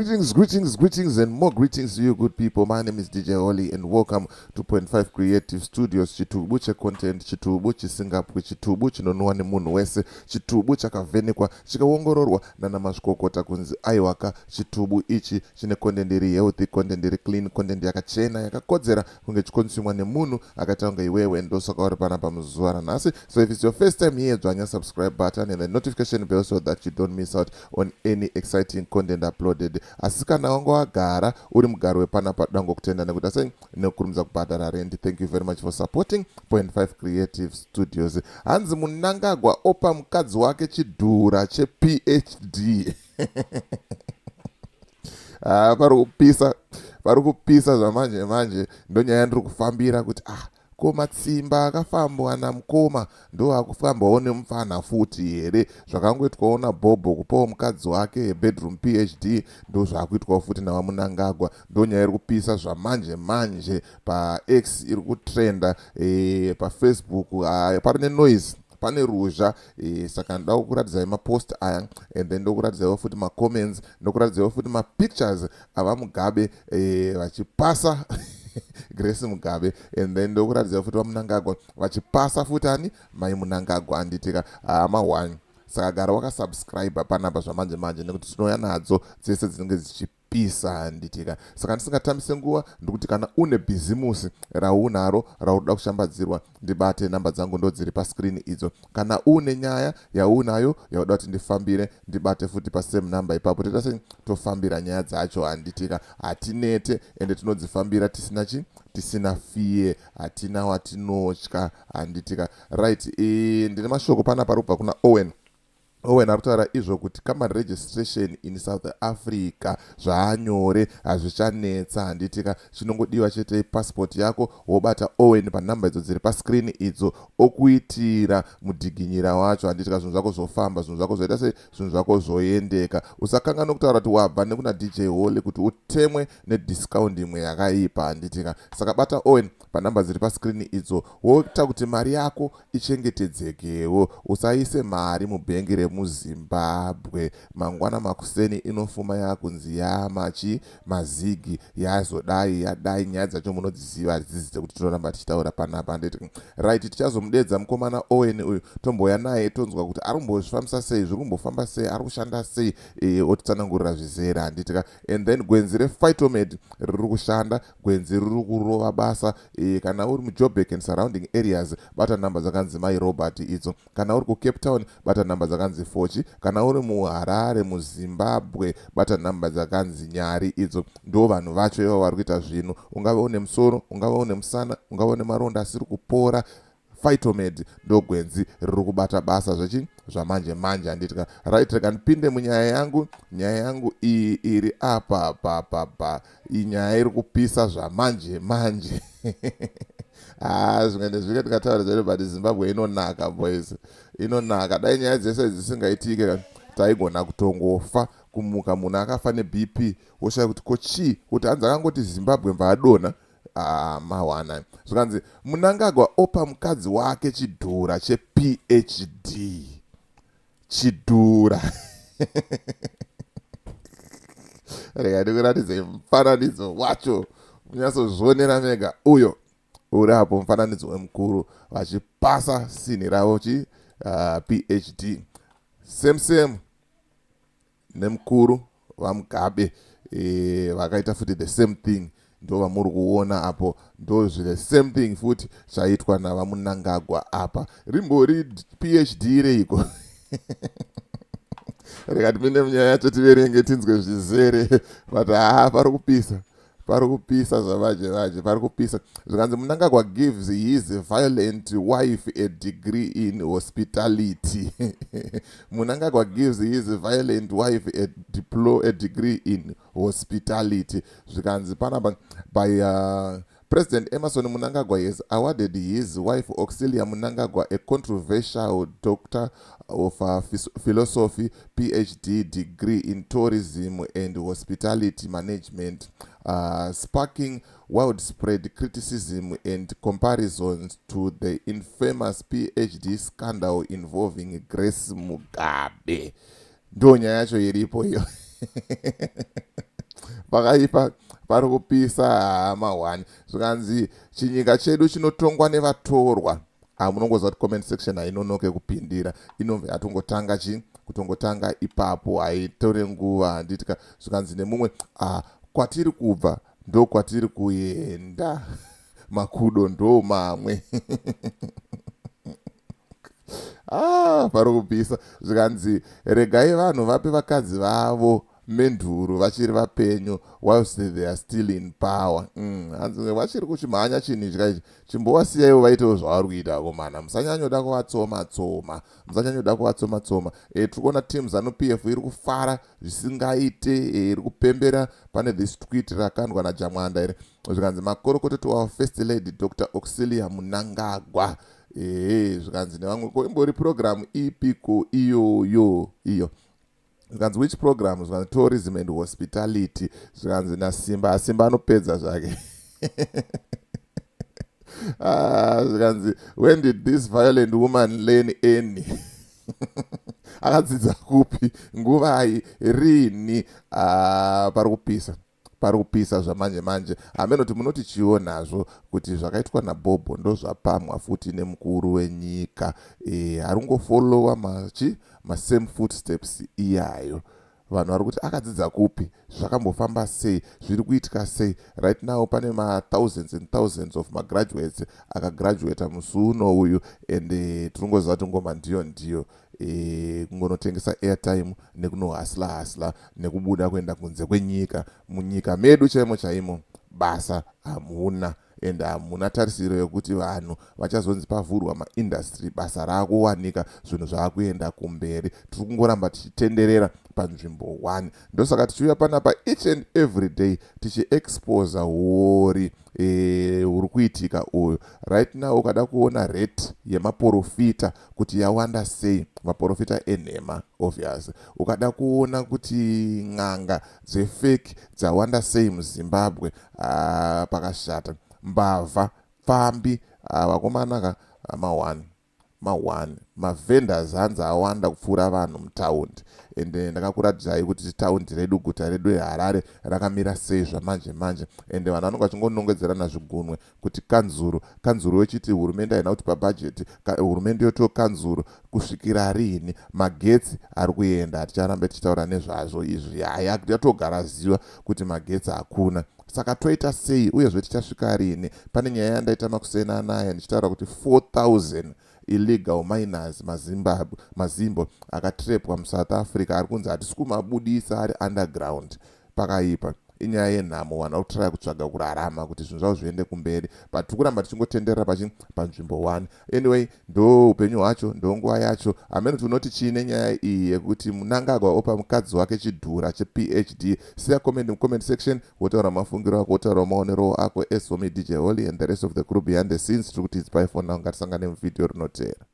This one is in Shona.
Greetings, and more greetings to you, good people. My name is DJ Oli, and welcome to Point 5 Creative Studios. Chitubu content, chitubu Singapore, chitubu chinonuwa ni munu wese, chitubu chakavenekwa, chikawongororwa na namashkokota kunzi aiwaka, chitubu ichi chine content iri healthy, content iri clean, content yakachena, yakakodzera kunge chikonsumwa ne munu akatanga iwewe ndoso kauri panapa muzuwa nasi. So if it's your first time here, join your subscribe button and the notification bell so that you don't miss out on any exciting content uploaded. Asikana wangu agara uri mugaro wepanapa dango kutenda nekuti asai nekurumza kubhadhara rent. Thank you very much for supporting Point 5 Creative Studios. Hanzi Mnangagwa Opa Auxillia Chidhuura ChePhD. Parikupisa zvamanje ndo nyaya ndiri kufambira kuti koma tsimba akafambwa namukoma ndo akufambwawo nemufana futi here. Zvakangoitwawo naBhobho kupawo mukadzi wake bedroom PhD ndo zvakuitwawo futi navaMnangagwa. Ndo nyaya iri kupisa zvamanje paX iri kutrenda, paFacebook parine noise, pane ruzha, saka ndoda kuratidza mapost aya, and then ndokuratidzawo futi macomments, ndokuratidzawo futi mapictures avaMugabe vachipasa Grace Mugabe, and then ndokuratidza futi vaMnangagwa vachipasa futi ani mai Mnangagwa anditika mawani. Saka gara wakasubscribe panapa zvamanje nekuti tinouya nadzo dzese dzinenge dzichipisa anditika. Saka ndisingatambise nguva ndikuti kana une bhizimusi raunaro raunoda kushambadzirwa, ndibate namba dzangu ndo dziri pascreen idzo. Kana une nyaya yaunayo yauda kuti ndifambire, ndibate futi pasame number ipapo. Tita tofambira nyaya dzacho handitika. Hatinete ende tinodzifambira tisina fiye, hatina watinotya handitika. Right, ndine mashoko panapa arikubva kuna Owen arikutaura izvo kuti kama registration in South Africa zvaanyore, hazvichanetsa handitika. Chinongodiwa chete passport yako, wobata Owen panhamba idzo dziri pascreen idzo, okuitira mudhiginyira wacho handitika. Zvinhu zvako zvofamba, zvinhu zvako zvoita sei, zvinhu zvako zvoendeka. Usakanganwa kutaura kuti wabva nekuna DJ Hole kuti utemwe nediscount imwe yakaipa handitika. Saka bata Owen panhamba dziri pascreen idzo, woita kuti mari yako ichengetedzekewo. Usaise mari mubhengi remuZimbabwe, mangwana makuseni inofuma yakunzi mazigi yadai. Nyaya dzacho munodziziva, hadzidzite kuti tinoramba tichitaura panapa. Ndeti right, tichazomudedza mukomana Owen uyu, tomboya naye tonzwa kuti arimbozvifambisa sei, zviri kumbofamba sei, ari kushanda sei, otitsanangurira zvizere handitika. And then gwenzi rePhytomed riri kushanda, gwenzi riri kurova basa. Kana uri muJoburg and surrounding areas, bata namba dzakanzi mai Robert idzo. Kana uri kuCape Town, bata namba dzakanzi Fochi. Kana uri muHarare muZimbabwe, bata namba dzakanzi Nyari idzo. Ndo vanhu vacho ivo vari kuita zvinhu. Ungave une musoro, ungave une musana, ungave une maronda asiri kupora, Phytomed ndo gwenzi riri kubata basa zvamanje handitika. Right, reka ndipinde munyaya yangu iyi iri apa. Inyaya iri kupisa zvamanje. Zvimwe zvike tikataura zvere, but Zimbabwe inonaka boys, inonaka. Dai nyaya dzese dzisingaitike taigona kutongofa, kumuka munhu akafa neBP woshaya kuti kochii, kuti hanzi akangoti Zimbabwe mbaadona. Mawana zvikanzi Mnangagwa opa mukadzi wake Chidhuura ChePhD. Chidhuura. Rega ndikuratidze mufananidzo wacho munyasozvionera mega. Uyo uri apo mufananidzo wemukuru vachipasa sini ravo PhD. Same nemukuru vaMugabe vakaita futi the same thing. Ndo vamuri kuona apo, ndo the same thing futi chaitwa navaMnangagwa apa. Rimbori PhD reiko. Reka tipinde munyaya yacho tiverenge tinzwe zvizere, but parikupisa zvamanje parikupisa. Zvikanzi Mnangagwa gives his violent wife a degree in hospitality. Mnangagwa gives his violent wife a degree in hospitality. Zvikanzi panapa by President Emerson Mnangagwa has awarded his wife Auxillia Mnangagwa a controversial Doctor of Philosophy PhD degree in tourism and hospitality management, sparking widespread criticism and comparisons to the infamous PhD scandal involving Grace Mugabe. Ndo nyaya yacho iripo iyo. pakaipa pari kupisa mahwani. Zvikanzi chinyika chedu chinotongwa nevatorwa. Munongoziva kuti comment section hainonoke kupindira, inobva yatongotanga kutongotanga ipapo, haitore nguva handitika. Zvikanzi nemumwe kwatiri kubva ndo kwatiri kuenda, makudo ndo mamwe. Pari kupisa. Zvikanzi regai vanhu vape vakadzi vavo menduru vachiri vapenyu whilst they are still in power. Vachiri kuchimhanya chinhu ichi chimbovasiyaiwo vaitewo zvavari kuita komana, musanyanyoda kuvatsoma-tsoma, musanyanyoda kuvatsoma-tsoma. Tiri kuona team ZANU-PF iri kufara zvisingaite, iri kupembera pane this tweet rakandwa naJamwanda iri. Zvikanzi makorokototi wa First Lady Dr. Auxillia Mnangagwa. Zvikanzi nevamwe imbori program ipiko iyo. Zvikanzi which program? Zvikanzi tourism and hospitality. Zvikanzi naSimba anopedza zvake. Zvikanzi when did this violent woman learn any? Akadzidza kupi? Nguva rini? Pari kupisa zvamanje manje. Amenoti munoti chionazvo kuti zvakaitwa naBobho ndo zvapamwa futi nemukuru wenyika. Haringofollowa same footsteps iyayo. Vanhu vari kuti akadzidza kupi, zvakambofamba sei, zviri kuitika sei. Right now pane thousands and thousands of graduates akagraduata musi uno uyu, and tirongoziva kuti ngoma ndiyo kungonotengesa airtime nekunohasla nekubuda kuenda kunze kwenyika. Munyika medu chaimo basa hamuna, and hamuna tarisiro yokuti vanhu vachazonzi pavhurwa maindustry basa raakuwanika, zvinhu zvaakuenda kumberi. Tiri kungoramba tichitenderera panzvimbo 1. Ndosaka tichiuya panapa each and every day tichiexposa huri uri kuitika uyu. Right now ukada kuona rate yemaprofita kuti yawanda sei, maprofita enhema obvious. Ukada kuona kuti ng'anga dzefake dzawanda sei muZimbabwe, pakashata. Mbavha, pfambi, vakomana mavendors hanzi awanda kupfuura vanhu mutaundi. Ende ndakakuratidzai kuti taundi redu, guta redu reHarare rakamira sei zvamanje manje. Ende vanhu vanonga vachingonongedzerana zvigunwe kuti kanzuru wechiti hurumende haina kuti pabhajeti, hurumende yoto kanzuru kusvikira rini, magetsi ari kuenda. Haticharambe tichitaura nezvazvo izvi, yatogara ziva kuti magetsi hakuna. Saka toita sei uyezve tichasvika rini? Pane nyaya yandaita makusena nayo ndichitaura kuti 4,000 illegal miners mazimbo akatrepwa muSouth Africa, ari kunzi hatisi kumabudisa, ari underground. Pakaipa. Inyaya yenhamo, vanhu varikutraya kutsvaga kurarama kuti zvinhu zvavo zviende kumberi, but tikuramba tichingotenderera panzvimbo 1. Anyway, ndo upenyu hwacho, ndo nguva yacho. Amene Munoti Chii nenyaya iyi yekuti Mnangagwa Opa mukadzi wake Chidhuura ChePhD. Siya comment mucomment section, wotaura mafungiro ako, wotaura maonero ako. As for me, DJ Holly and the rest of the crew behind the scenes, tiri kuti it's bye for now. Ngatisangane muvidheo rinotevera.